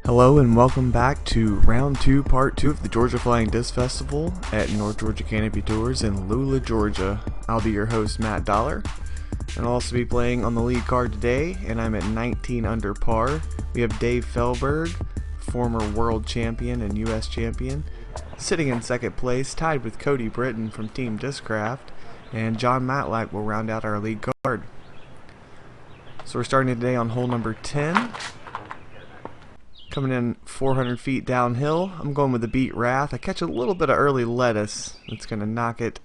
Hello and welcome back to round 2, part 2 of the Georgia Flying Disc Festival at North Georgia Canopy Tours in Lula, Georgia. I'll be your host, Matt Dollar, and I'll also be playing on the lead card today, and I'm at 19 under par. We have Dave Feldberg, former world champion and U.S. champion, sitting in second place, tied with Cody Britain from Team Discraft, and John Matlack will round out our lead card. So we're starting today on hole number 10. Coming in 400 feet downhill, I'm going with the Beat Wrath. I catch a little bit of early lettuce. It's going to knock it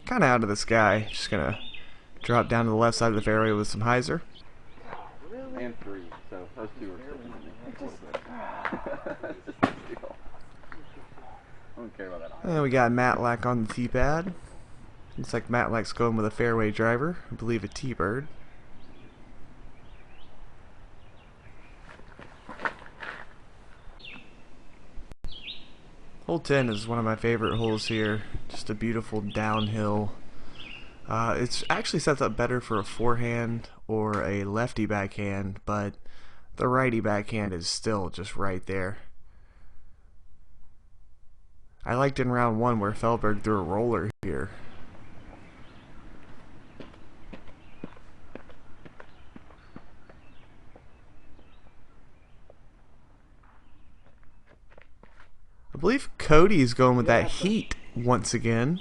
kind of out of the sky. Just going to drop down to the left side of the fairway with some hyzer. And three, so those two are I don't care about that. And we got Matlack on the tee pad. Looks like Matlack's going with a fairway driver. I believe a T-bird. Hole 10 is one of my favorite holes here. Just a beautiful downhill. It actually sets up better for a forehand or a lefty backhand, but the righty backhand is still just right there. I liked in round 1 where Feldberg threw a roller here. I believe Cody's going with that heat once again.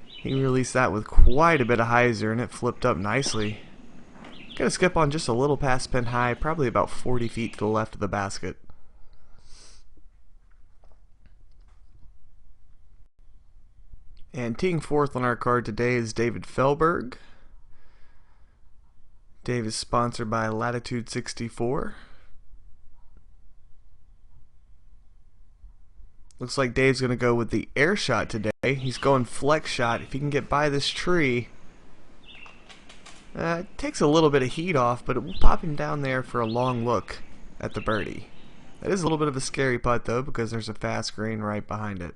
He released that with quite a bit of hyzer and it flipped up nicely. Gonna skip on just a little past pin high, probably about 40 feet to the left of the basket. And teeing fourth on our card today is David Feldberg. Dave is sponsored by Latitude 64. Looks like Dave's going to go with the air shot today. He's going flex shot. If he can get by this tree, it takes a little bit of heat off, but it will pop him down there for a long look at the birdie. That is a little bit of a scary putt though, because there's a fast green right behind it.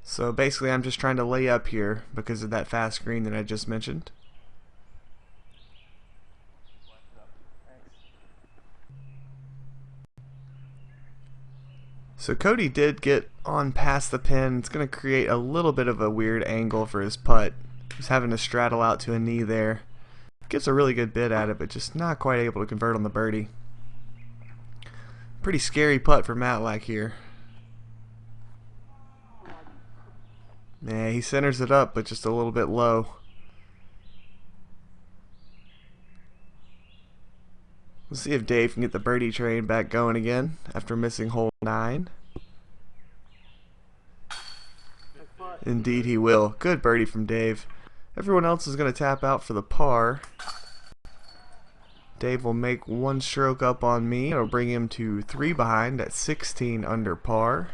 So basically I'm just trying to lay up here because of that fast green that I just mentioned. So Cody did get on past the pin. It's going to create a little bit of a weird angle for his putt. He's having to straddle out to a knee there. Gets a really good bit at it, but just not quite able to convert on the birdie. Pretty scary putt for Matlack here. Yeah, he centers it up, but just a little bit low. We'll see if Dave can get the birdie train back going again after missing hole 9. Indeed he will. Good birdie from Dave. Everyone else is going to tap out for the par. Dave will make one stroke up on me. It'll bring him to 3 behind at 16 under par.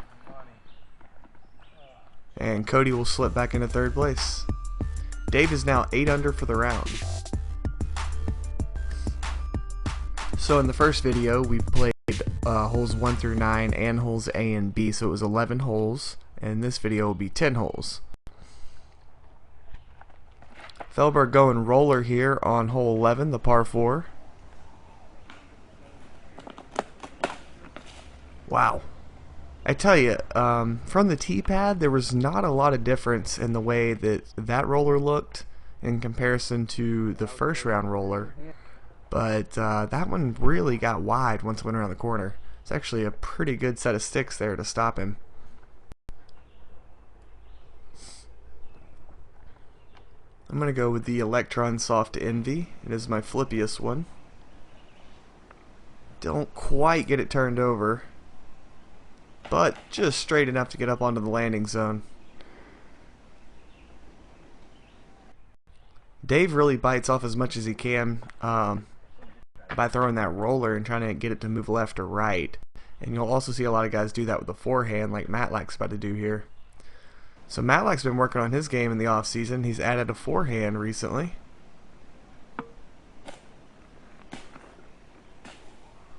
And Cody will slip back into 3rd place. Dave is now 8 under for the round. So in the first video we played holes 1 through 9 and holes A and B, so it was 11 holes, and this video will be 10 holes. Feldberg going roller here on hole 11, the par 4. Wow. I tell you, from the tee pad there was not a lot of difference in the way that that roller looked in comparison to the first round roller. But that one really got wide once it went around the corner. It's actually a pretty good set of sticks there to stop him. I'm going to go with the Electron Soft Envy. It is my flippiest one. Don't quite get it turned over, but just straight enough to get up onto the landing zone. Dave really bites off as much as he can by throwing that roller and trying to get it to move left or right. And you'll also see a lot of guys do that with a forehand like Matlack's about to do here. So Matlack's been working on his game in the off season. He's added a forehand recently.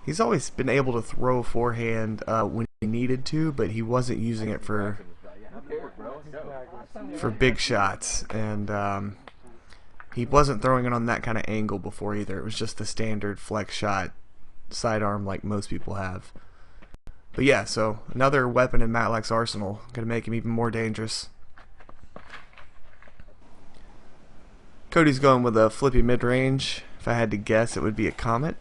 He's always been able to throw a forehand when he needed to, but he wasn't using it for big shots. And he wasn't throwing it on that kind of angle before either. It was just a standard flex shot sidearm like most people have. But yeah, so another weapon in Matlack's arsenal, gonna make him even more dangerous. Cody's going with a flippy mid-range. If I had to guess, it would be a Comet.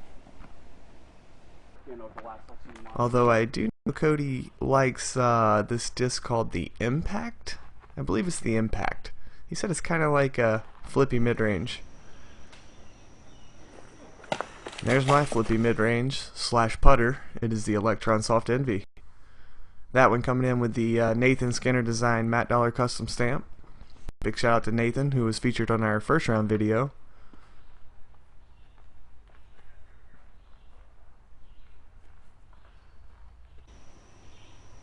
Although I do know Cody likes this disc called the Impact. I believe it's the Impact. He said it's kind of like a flippy mid-range. There's my flippy mid-range / putter. It is the Electron Soft Envy. That one coming in with the Nathan Skinner design Matt Dollar custom stamp. Big shout out to Nathan, who was featured on our first round video.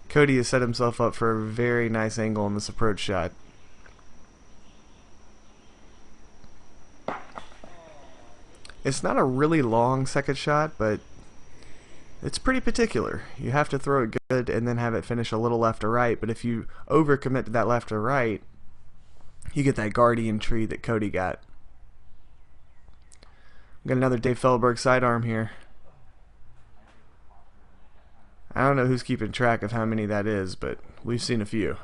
Cody has set himself up for a very nice angle in this approach shot. It's not a really long second shot, but it's pretty particular. You have to throw it good and then have it finish a little left or right, but if you overcommit to that left or right, you get that guardian tree that Cody got. Got another Dave Feldberg sidearm here. I don't know who's keeping track of how many that is, but we've seen a few.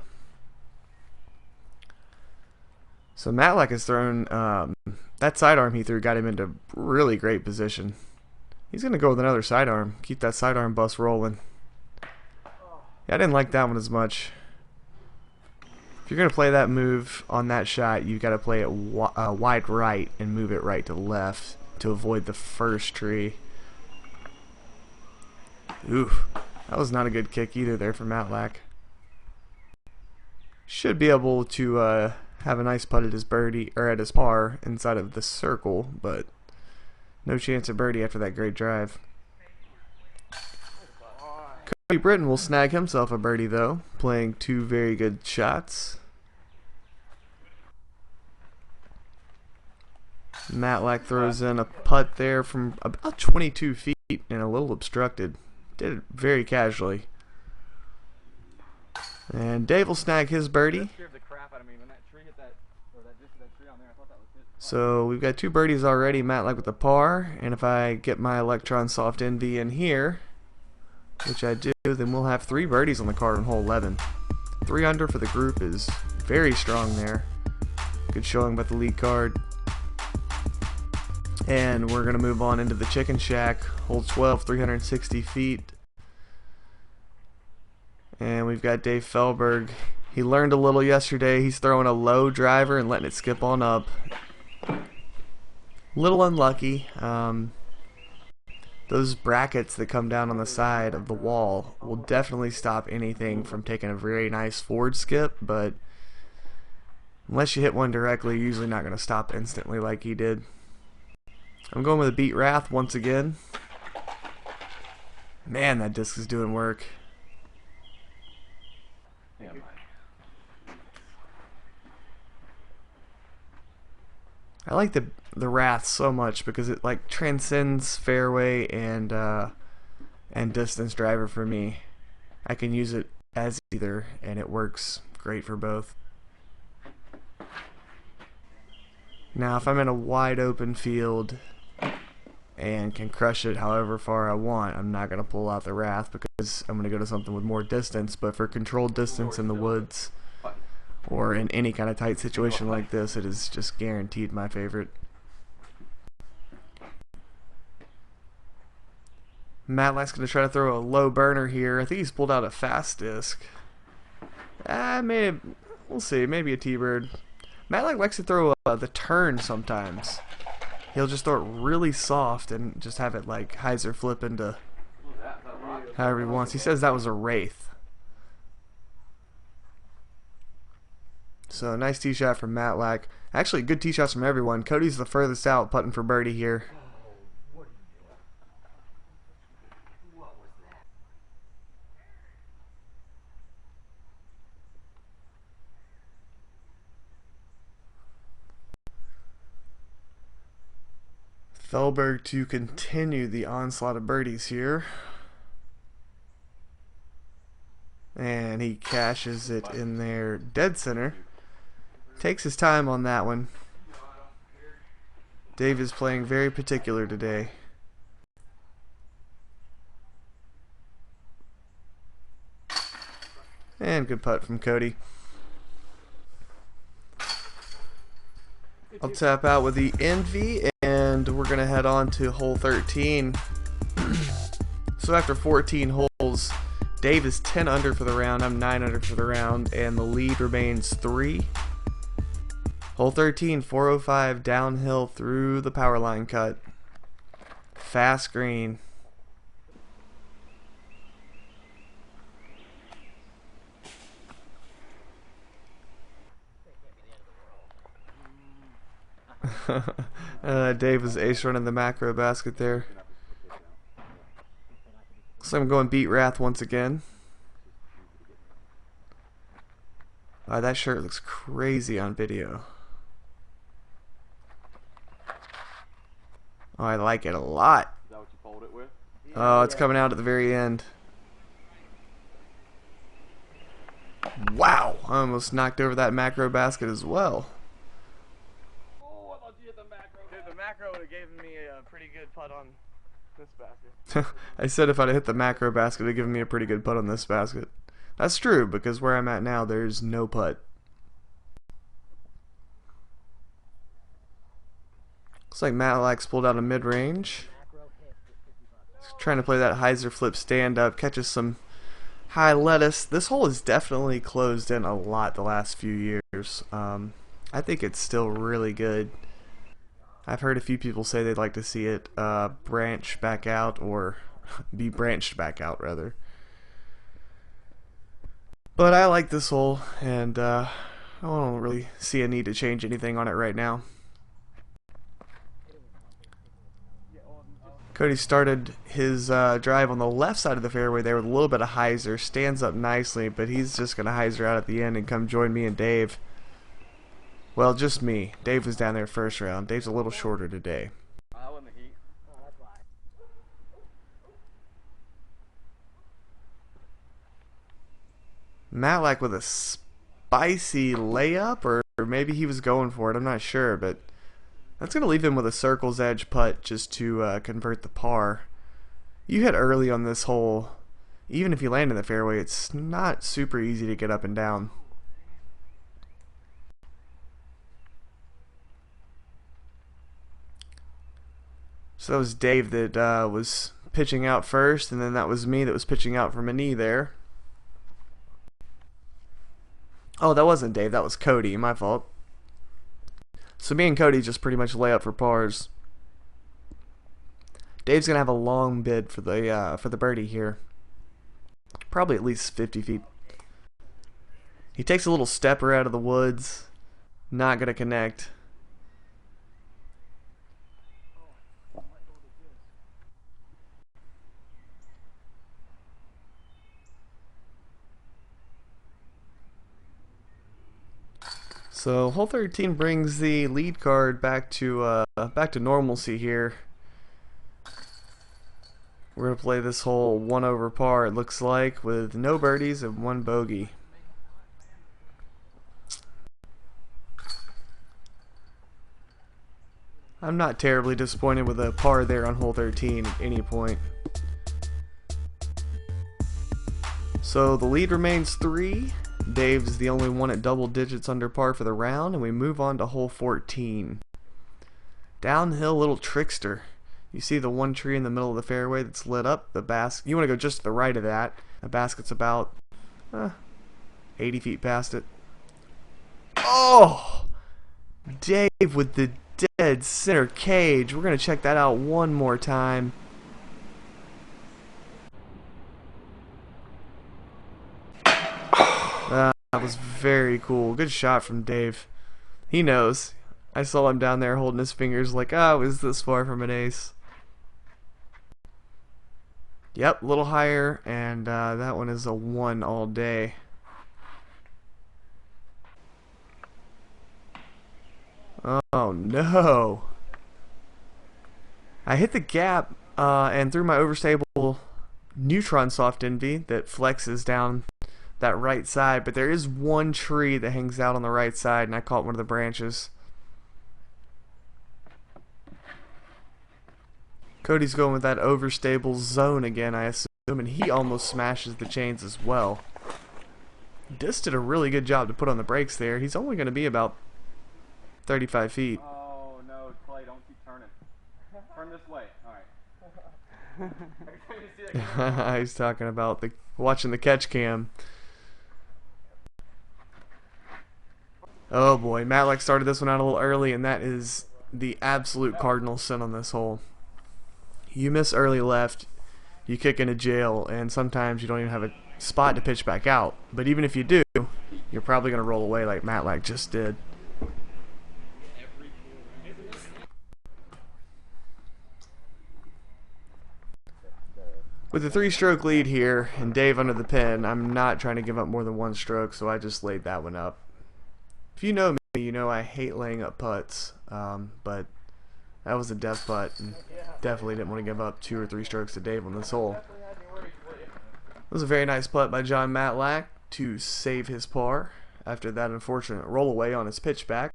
So Matlack has thrown, that sidearm he threw got him into really great position. He's going to go with another sidearm. Keep that sidearm bus rolling. Yeah, I didn't like that one as much. If you're going to play that move on that shot, you've got to play it wide right and move it right to left to avoid the first tree. Oof. That was not a good kick either there for Matlack. Should be able to have a nice putt at his birdie or at his par inside of the circle, but no chance of birdie after that great drive. Cody Britain will snag himself a birdie though, playing two very good shots. Matlack throws in a putt there from about 22 feet and a little obstructed. Did it very casually. And Dave will snag his birdie. So we've got two birdies already. Matlack with the par, and if I get my Electron Soft Envy in here, which I do, then we'll have 3 birdies on the card on hole 11. 3 under for the group is very strong there. Good showing by the lead card. And we're going to move on into the Chicken Shack, hole 12, 360 feet. And we've got Dave Feldberg. He learned a little yesterday. He's throwing a low driver and letting it skip on up. Little unlucky. Those brackets that come down on the side of the wall will definitely stop anything from taking a very nice forward skip, but unless you hit one directly, you're usually not going to stop instantly like he did. I'm going with a Beat Wrath once again. Man, that disc is doing work. I like the Wrath so much because it like transcends fairway and distance driver for me. I can use it as either, and it works great for both. Now, if I'm in a wide open field and can crush it however far I want, I'm not going to pull out the Wrath because I'm going to go to something with more distance. But for controlled distance in the woods or in any kind of tight situation like this, it is just guaranteed my favorite. Matlack's going to try to throw a low burner here. I think he's pulled out a fast disc. Maybe, we'll see, maybe a T-bird. Matlack likes to throw the turn sometimes. He'll just throw it really soft and just have it like hyzer flip into however he wants. He says that was a Wraith. So nice tee shot from Matlack. Actually, good tee shots from everyone. Cody's the furthest out, putting for birdie here. Feldberg to continue the onslaught of birdies here. And he cashes it in there dead center. Takes his time on that one. Dave is playing very particular today. And good putt from Cody. I'll tap out with the Envy, and we're going to head on to hole 13. So after 14 holes, Dave is 10 under for the round, I'm 9 under for the round, and the lead remains 3. Hole 13, 405 downhill through the power line cut. Fast green. Dave was ace running the macro basket there. So I'm going beat Wrath once again. That shirt looks crazy on video. Oh, I like it a lot. Is that what you fold it with? Oh, it's coming out at the very end. Wow, I almost knocked over that macro basket as well. Oh, I thought you hit the macro. Dude, the macro would have given me a pretty good putt on this basket. I said if I'd hit the macro basket, it'd given me a pretty good putt on this basket. That's true, because where I'm at now, there's no putt. Looks like Matlack's pulled out a mid-range. Trying to play that hyzer flip stand-up, catches some high lettuce. This hole has definitely closed in a lot the last few years. I think it's still really good. I've heard a few people say they'd like to see it branch back out, or be branched back out, rather. But I like this hole, and I don't really see a need to change anything on it right now. Cody started his drive on the left side of the fairway there with a little bit of hyzer. Stands up nicely, but he's just going to hyzer out at the end and come join me and Dave. Well, just me. Dave was down there first round. Dave's a little shorter today. I won the heat. Matlack with a spicy layup, or maybe he was going for it. I'm not sure, but that's going to leave him with a circle's edge putt just to convert the par. You hit early on this hole. Even if you land in the fairway, it's not super easy to get up and down. So that was Dave that was pitching out first, and then that was me that was pitching out from a knee there. Oh, that wasn't Dave, that was Cody, my fault. So me and Cody just pretty much lay up for pars. Dave's gonna have a long bid for the birdie here. Probably at least 50 feet. He takes a little stepper out of the woods. Not gonna connect. So hole 13 brings the lead card back to normalcy here. We're gonna play this hole 1 over par, it looks like, with no birdies and 1 bogey. I'm not terribly disappointed with a par there on hole 13 at any point. So the lead remains 3. Dave's the only one at double digits under par for the round, and we move on to hole 14. Downhill little trickster. You see the one tree in the middle of the fairway that's lit up? The basket. You want to go just to the right of that. The basket's about 80 feet past it. Oh! Dave with the dead center cage. We're going to check that out one more time. That was very cool. Good shot from Dave. He knows. I saw him down there holding his fingers like, oh, it was this far from an ace. Yep, a little higher, and that one is a 1 all day. Oh no. I hit the gap and threw my overstable neutron soft envy that flexes down that right side, but there is one tree that hangs out on the right side, and I caught one of the branches. Cody's going with that overstable zone again, I assume, and he almost smashes the chains as well. Dis did a really good job to put on the brakes there. He's only going to be about 35 feet. Oh no, Clay, don't keep turning. Turn this way. Alright. He's talking about watching the catch cam. Oh boy, Matlack started this one out a little early, and that is the absolute cardinal sin on this hole. You miss early left, you kick into jail, and sometimes you don't even have a spot to pitch back out. But even if you do, you're probably going to roll away like Matlack just did. With the 3-stroke lead here and Dave under the pin, I'm not trying to give up more than 1 stroke, so I just laid that one up. If you know me, you know I hate laying up putts, but that was a death putt, and definitely didn't want to give up 2 or 3 strokes to Dave on this hole. It was a very nice putt by John Matlack to save his par after that unfortunate roll away on his pitch back.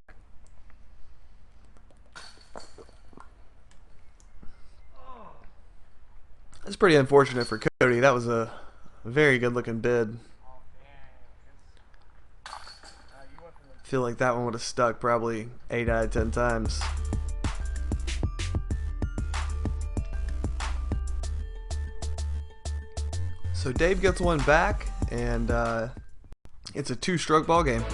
It's pretty unfortunate for Cody. That was a very good looking bid. Feel like that one would have stuck probably 8 out of 10 times. So Dave gets one back, and it's a 2-stroke ball game.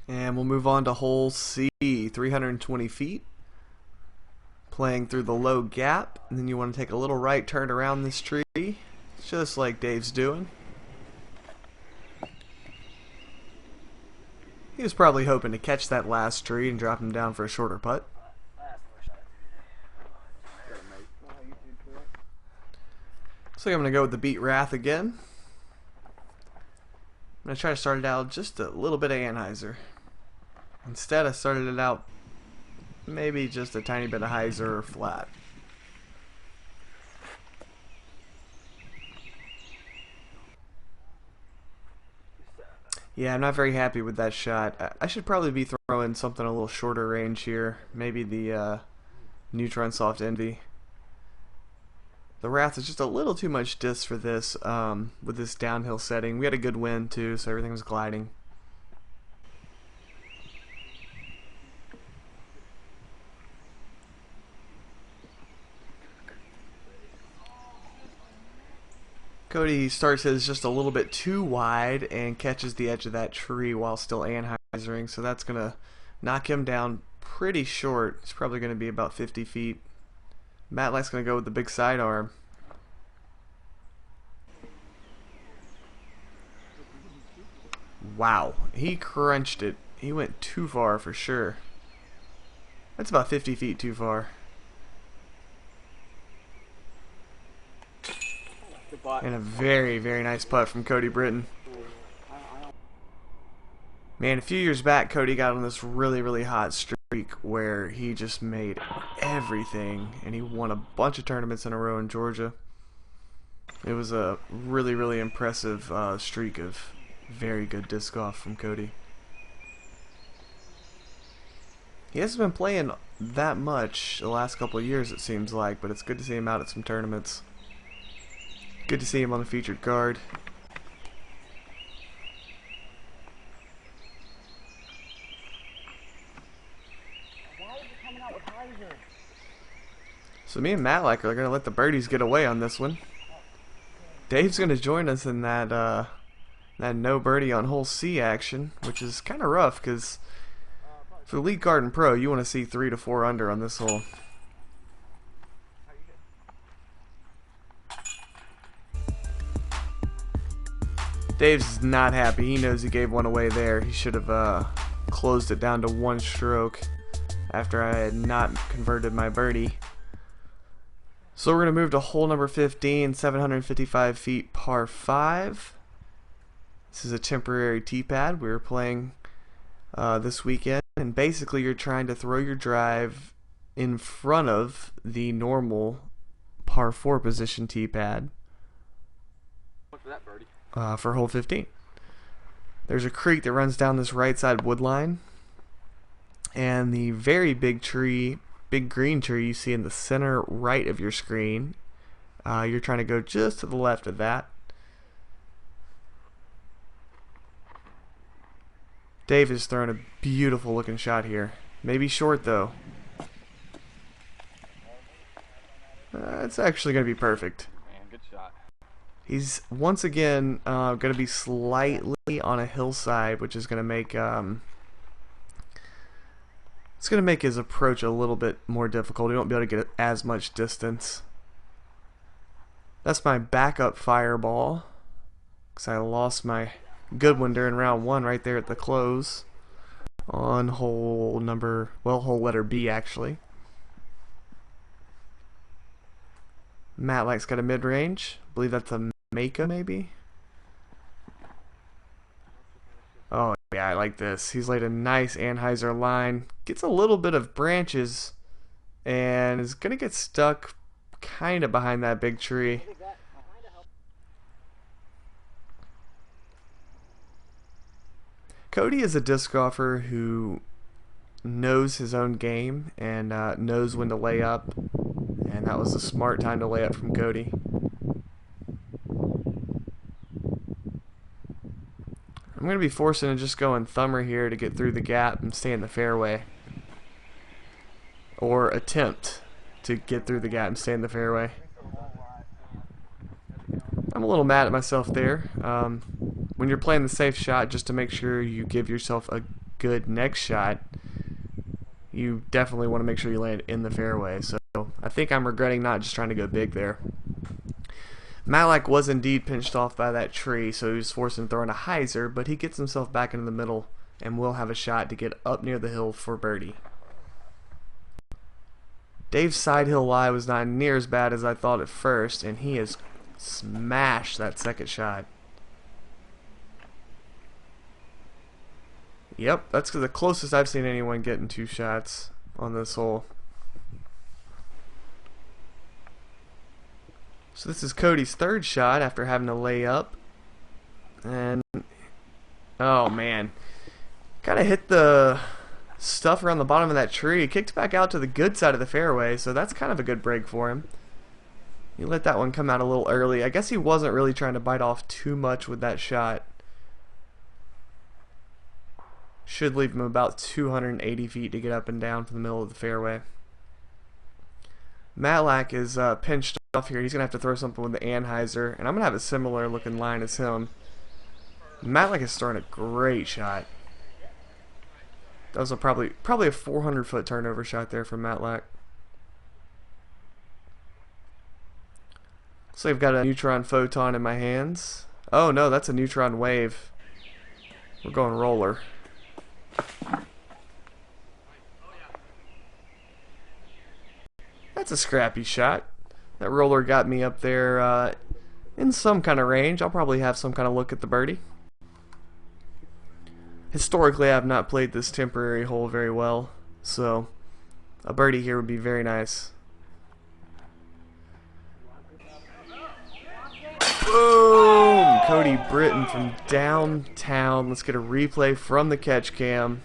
And we'll move on to hole C, 320 feet. Playing through the low gap, and then you want to take a little right turn around this tree, just like Dave's doing. He was probably hoping to catch that last tree and drop him down for a shorter putt. So I'm going to go with the Beat Wrath again. I'm going to try to start it out just a little bit of Anheuser. Instead I started it out maybe just a tiny bit of Heiser or flat. Yeah, I'm not very happy with that shot. I should probably be throwing something a little shorter range here. Maybe the Neutron Soft Envy. The Wrath is just a little too much disc for this with this downhill setting. We had a good wind too, so everything was gliding. Cody starts his just a little bit too wide and catches the edge of that tree while still anhysering, so that's going to knock him down pretty short. It's probably going to be about 50 feet. Matlack's going to go with the big sidearm. Wow, he crunched it. He went too far for sure. That's about 50 feet too far. And a very, very nice putt from Cody Britain. Man, a few years back, Cody got on this really, really hot streak where he just made everything, and he won a bunch of tournaments in a row in Georgia. It was a really, really impressive streak of very good disc golf from Cody. He hasn't been playing that much the last couple of years, it seems like, but it's good to see him out at some tournaments. Good to see him on the featured card. So me and Matlack are going to let the birdies get away on this one. Dave's going to join us in that that no birdie on hole C action, which is kind of rough because for the lead card and pro, you want to see 3 to 4 under on this hole. Dave's not happy. He knows he gave one away there. He should have closed it down to 1 stroke after I had not converted my birdie. So we're going to move to hole number 15, 755 feet, par 5. This is a temporary tee pad. We were playing this weekend, and basically you're trying to throw your drive in front of the normal par 4 position tee pad. Look for that birdie. For hole 15. There's a creek that runs down this right side wood line, and the very big tree, big green tree you see in the center right of your screen, you're trying to go just to the left of that. Dave is throwing a beautiful looking shot here. Maybe short though. It's actually going to be perfect. Man, good shot. He's once again going to be slightly on a hillside, which is going to make it's going to make his approach a little bit more difficult. He won't be able to get as much distance. That's my backup fireball, because I lost my good one during round 1 right there at the close on hole letter B actually. Matlack's got a mid-range. I believe that's a Maka maybe. Oh yeah, I like this. He's laid a nice Anheuser line. Gets a little bit of branches and is gonna get stuck kind of behind that big tree. Cody is a disc golfer who knows his own game and knows when to lay up, and that was a smart time to lay up from Cody. I'm going to be forcing to just go in thumber here to get through the gap and stay in the fairway, or attempt to get through the gap and stay in the fairway. I'm a little mad at myself there. When you're playing the safe shot, just to make sure you give yourself a good next shot, you definitely want to make sure you land in the fairway. So I think I'm regretting not just trying to go big there. Matlack was indeed pinched off by that tree, so he was forced to throw in a hyzer, but he gets himself back into the middle and will have a shot to get up near the hill for birdie. Dave's side hill lie was not near as bad as I thought at first, and he has smashed that second shot. Yep, that's the closest I've seen anyone getting 2 shots on this hole. So this is Cody's 3rd shot after having to lay up. And, oh man, kind of hit the stuff around the bottom of that tree. Kicked back out to the good side of the fairway, so that's kind of a good break for him. He let that one come out a little early. I guess he wasn't really trying to bite off too much with that shot. Should leave him about 280 feet to get up and down from the middle of the fairway. Matlack is pinched off here. He's going to have to throw something with the Anheuser, and I'm going to have a similar looking line as him. Matlack is throwing a great shot. That was probably a 400-foot turnover shot there from Matlack. So I've got a neutron photon in my hands. Oh no, that's a neutron wave. We're going roller. That's a scrappy shot. That roller got me up there in some kind of range. I'll probably have some kind of look at the birdie. Historically, I have not played this temporary hole very well, so a birdie here would be very nice. Boom! Cody Britain from downtown. Let's get a replay from the catch cam.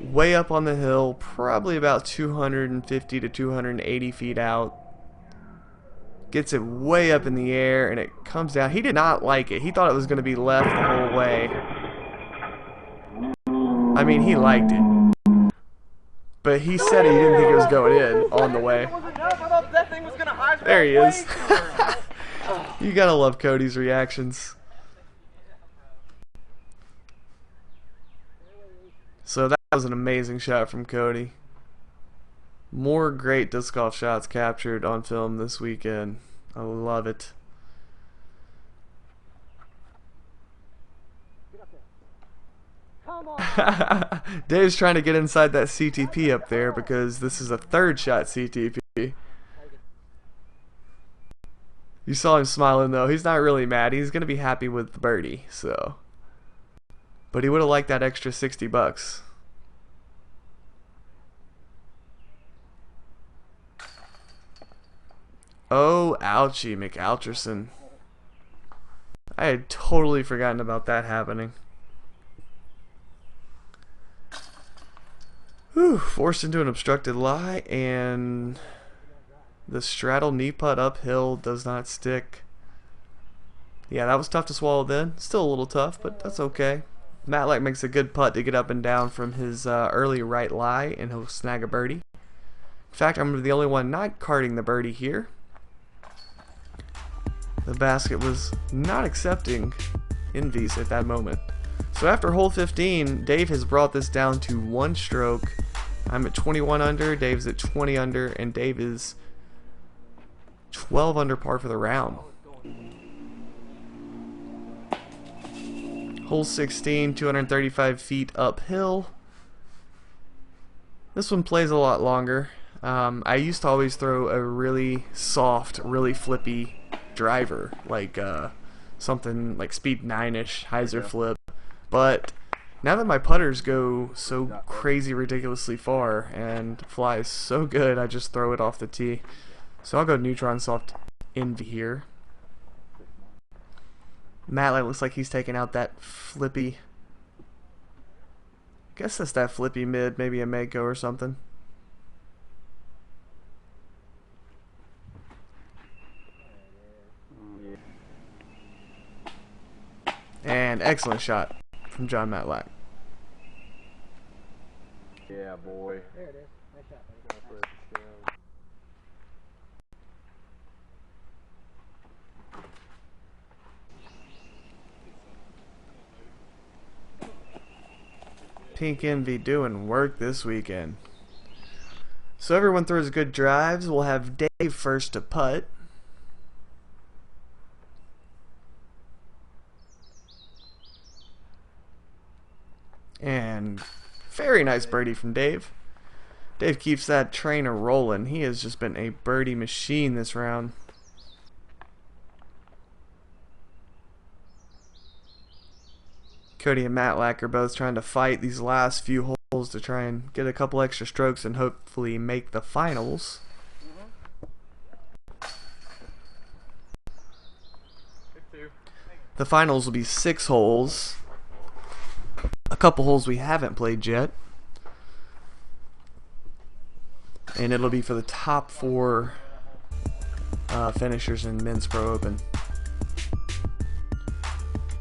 Way up on the hill, probably about 250 to 280 feet out. Gets it way up in the air and it comes down. He did not like it. He thought it was going to be left the whole way. I mean, he liked it. But he said he didn't think it was going in on the way. There he is. You gotta love Cody's reactions. So that was an amazing shot from Cody. More great disc golf shots captured on film this weekend. I love it. Dave's trying to get inside that CTP up there because this is a 3rd shot CTP. You saw him smiling though. He's not really mad. He's going to be happy with the birdie. So, but he would have liked that extra $60. Oh, ouchie, McAlcherson. I had totally forgotten about that happening. Whew, forced into an obstructed lie, and the straddle knee putt uphill does not stick. Yeah, that was tough to swallow then. Still a little tough, but that's okay. Matlack makes a good putt to get up and down from his early right lie, and he'll snag a birdie. In fact, I'm the only one not carding the birdie here. The basket was not accepting envies at that moment. So after hole 15, Dave has brought this down to 1 stroke. I'm at 21 under, Dave's at 20 under, and Dave is 12 under par for the round. Hole 16, 235 feet uphill. This one plays a lot longer. I used to always throw a really soft, really flippy driver, like something like speed 9-ish, hyzer flip. But now that my putters go so crazy ridiculously far and fly so good, I just throw it off the tee. So I'll go neutron soft envy here. Matlack looks like he's taking out that flippy. I guess that's that flippy mid, maybe a Mako or something. And excellent shot from John Matlack. Yeah, boy. There it is. Nice shot, buddy. Pink Envy doing work this weekend. So everyone throws good drives. We'll have Dave first to putt. And very nice birdie from Dave. Dave keeps that trainer rolling. He has just been a birdie machine this round. Cody and Matlack are both trying to fight these last few holes to try and get a couple extra strokes and hopefully make the finals. The finals will be 6 holes. A couple holes we haven't played yet. And it'll be for the top 4 finishers in Men's Pro Open.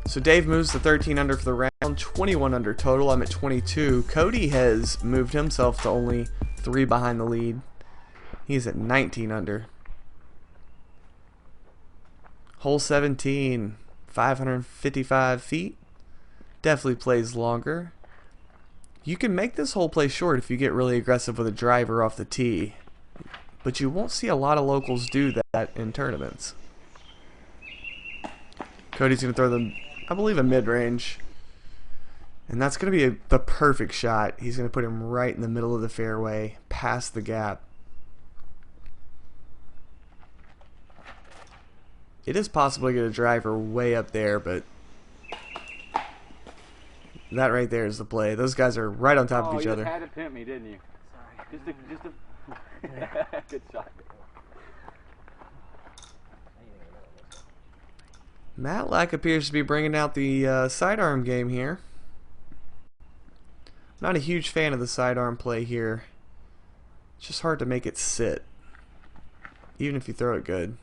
So Dave moves to 13 under for the round, 21 under total. I'm at 22. Cody has moved himself to only 3 behind the lead. He's at 19 under. Hole 17, 555 feet. Definitely plays longer. You can make this hole play short if you get really aggressive with a driver off the tee, but you won't see a lot of locals do that in tournaments. Cody's going to throw them, I believe, a mid-range, and that's going to be the perfect shot. He's going to put him right in the middle of the fairway, past the gap. It is possible to get a driver way up there, but that right there is the play. Those guys are right on top of each other. You had to pimp me, didn't you? Sorry. Just a good shot. Matlack appears to be bringing out the sidearm game here. Not a huge fan of the sidearm play here. It's just hard to make it sit, even if you throw it good.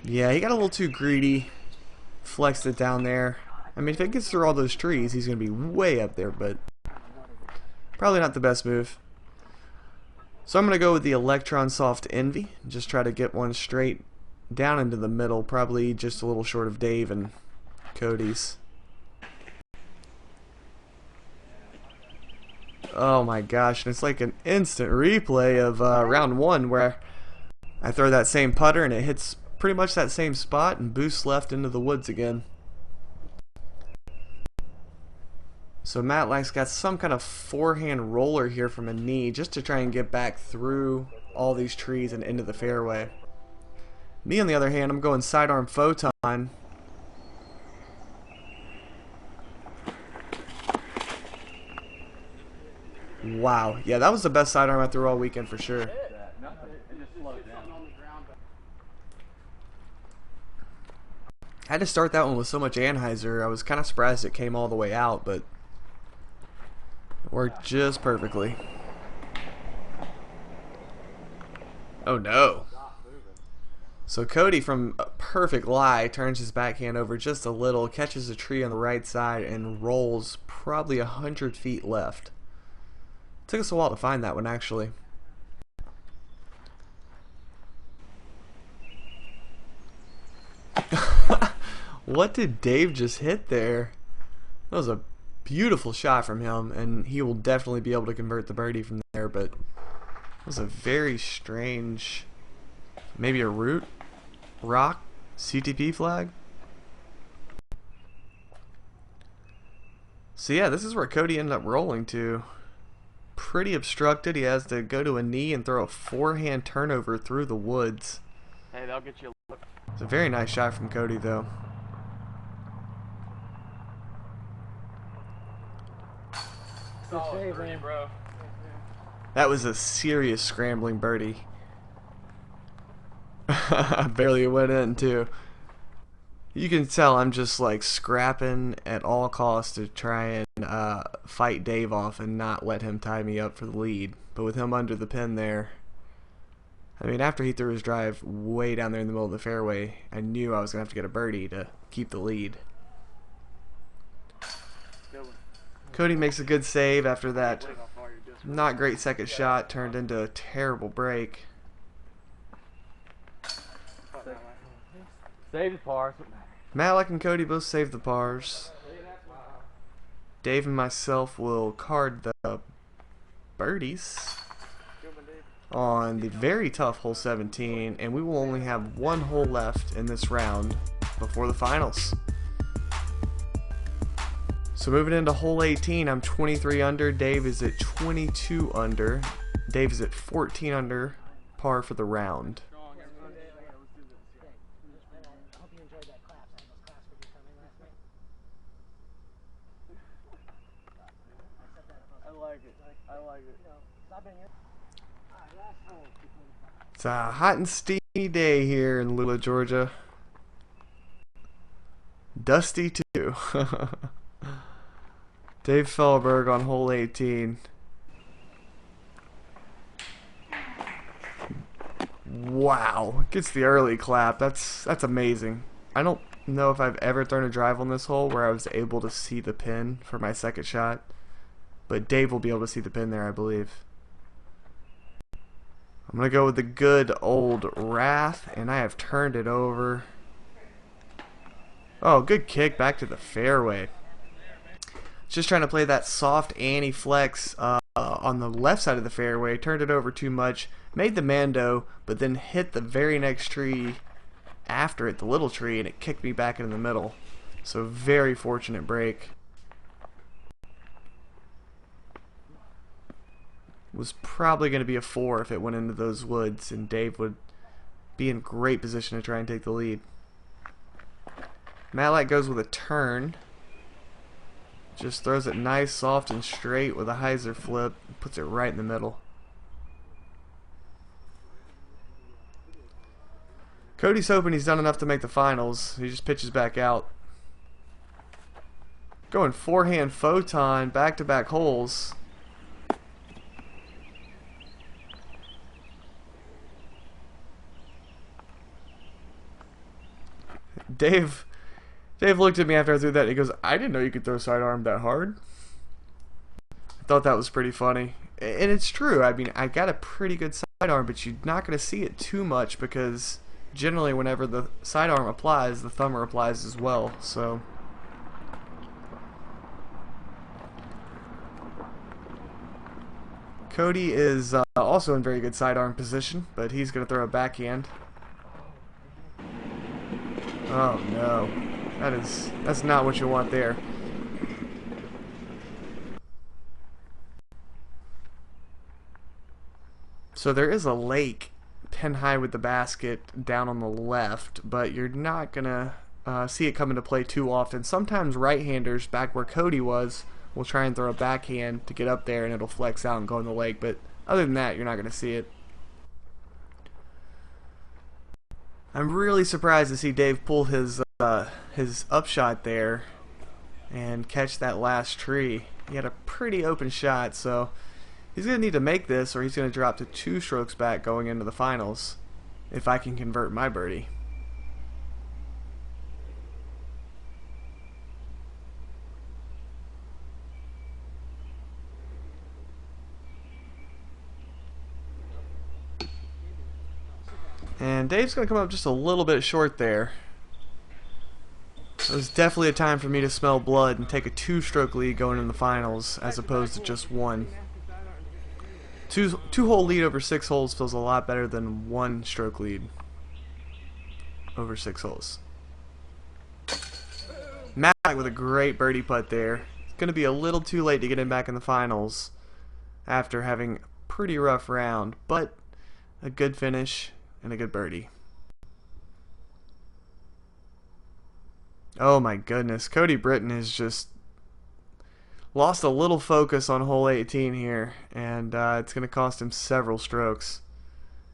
Yeah, he got a little too greedy. Flexed it down there. I mean, if it gets through all those trees, he's going to be way up there, but probably not the best move. So I'm going to go with the Electron Soft Envy. Just try to get one straight down into the middle, probably just a little short of Dave and Cody's. Oh my gosh, and it's like an instant replay of round 1 where I throw that same putter and it hits pretty much that same spot and boosts left into the woods again. So Matlack's got some kind of forehand roller here from a knee just to try and get back through all these trees and into the fairway. Me on the other hand, I'm going sidearm photon. Wow, yeah, that was the best sidearm I threw all weekend for sure. I had to start that one with so much anhyzer. I was kind of surprised it came all the way out, but it worked just perfectly. Oh no. So Cody, from a perfect lie, turns his backhand over just a little, catches a tree on the right side, and rolls probably 100 feet left. Took us a while to find that one, actually. What did Dave just hit there? That was a beautiful shot from him, and he will definitely be able to convert the birdie from there, but it was a very strange, maybe a root, rock, CTP flag. So yeah, this is where Cody ended up rolling to. Pretty obstructed. He has to go to a knee and throw a forehand turnover through the woods. Hey, that'll get you. It's a very nice shot from Cody, though. Solid birdie, bro. That was a serious scrambling birdie. Barely went in, too. You can tell I'm just like scrapping at all costs to try and fight Dave off and not let him tie me up for the lead. But with him under the pin there, I mean, after he threw his drive way down there in the middle of the fairway, I knew I was going to have to get a birdie to keep the lead. Cody makes a good save after that not great second shot turned into a terrible break. Save the par. Matlack and Cody both saved the pars. Dave and myself will card the birdies on the very tough hole 17, and we will only have one hole left in this round before the finals. So moving into hole 18, I'm 23 under. Dave is at 22 under. Dave is at 14 under par for the round. It's a hot and steamy day here in Lula, Georgia. Dusty too. Dave Feldberg on hole 18. Wow, gets the early clap. That's amazing. I don't know if I've ever thrown a drive on this hole where I was able to see the pin for my second shot, but Dave will be able to see the pin there, I believe. I'm gonna go with the good old Wrath, and I have turned it over. Oh, good kick back to the fairway. Just trying to play that soft anti-flex on the left side of the fairway. Turned it over too much. Made the Mando, but then hit the very next tree after it, the little tree, and it kicked me back into the middle. So very fortunate break. Was probably going to be a 4 if it went into those woods, and Dave would be in great position to try and take the lead. Matlack goes with a turn. Just throws it nice, soft, and straight with a hyzer flip. Puts it right in the middle. Cody's hoping he's done enough to make the finals. He just pitches back out. Going forehand photon, back-to-back holes. Dave looked at me after I threw that, and he goes, "I didn't know you could throw sidearm that hard." I thought that was pretty funny. And it's true. I mean, I got a pretty good sidearm, but you're not going to see it too much because generally whenever the sidearm applies, the thumber applies as well. So Cody is also in very good sidearm position, but he's going to throw a backhand. Oh no. That's not what you want there. So there is a lake pin high with the basket down on the left, but you're not gonna see it come into play too often. Sometimes right-handers, back where Cody was, will try and throw a backhand to get up there and it'll flex out and go in the lake, but other than that, you're not gonna see it. I'm really surprised to see Dave pull his his upshot there and catch that last tree. He had a pretty open shot, so he's going to need to make this or he's going to drop to 2 strokes back going into the finals if I can convert my birdie. And Dave's going to come up just a little bit short there. It was definitely a time for me to smell blood and take a 2-stroke lead going in the finals as opposed to just 1. Two-hole lead over 6 holes feels a lot better than 1-stroke lead over 6 holes. Matlack with a great birdie putt there. It's going to be a little too late to get him back in the finals after having a pretty rough round, but a good finish and a good birdie. Oh my goodness, Cody Britain has just lost a little focus on hole 18 here, and it's going to cost him several strokes.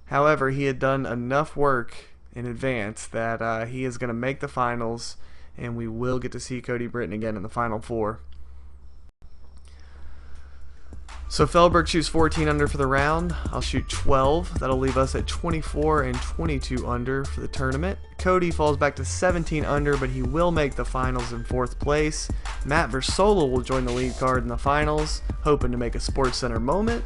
However, he had done enough work in advance that he is going to make the finals, and we will get to see Cody Britain again in the Final Four. So Feldberg shoots 14 under for the round. I'll shoot 12. That'll leave us at 24 and 22 under for the tournament. Cody falls back to 17 under, but he will make the finals in 4th place. Matt Versola will join the lead card in the finals, hoping to make a SportsCenter moment.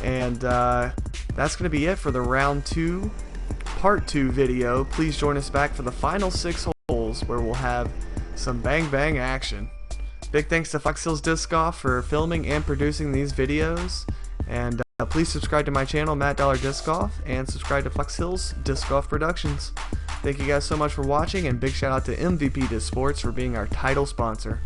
And that's going to be it for the round 2, part 2 video. Please join us back for the final 6 holes where we'll have some bang bang action. Big thanks to Fox Hills Disc Golf for filming and producing these videos, and please subscribe to my channel, Matt Dollar Disc Golf, and subscribe to Fox Hills Disc Golf Productions. Thank you guys so much for watching, and big shout out to MVP Disc Sports for being our title sponsor.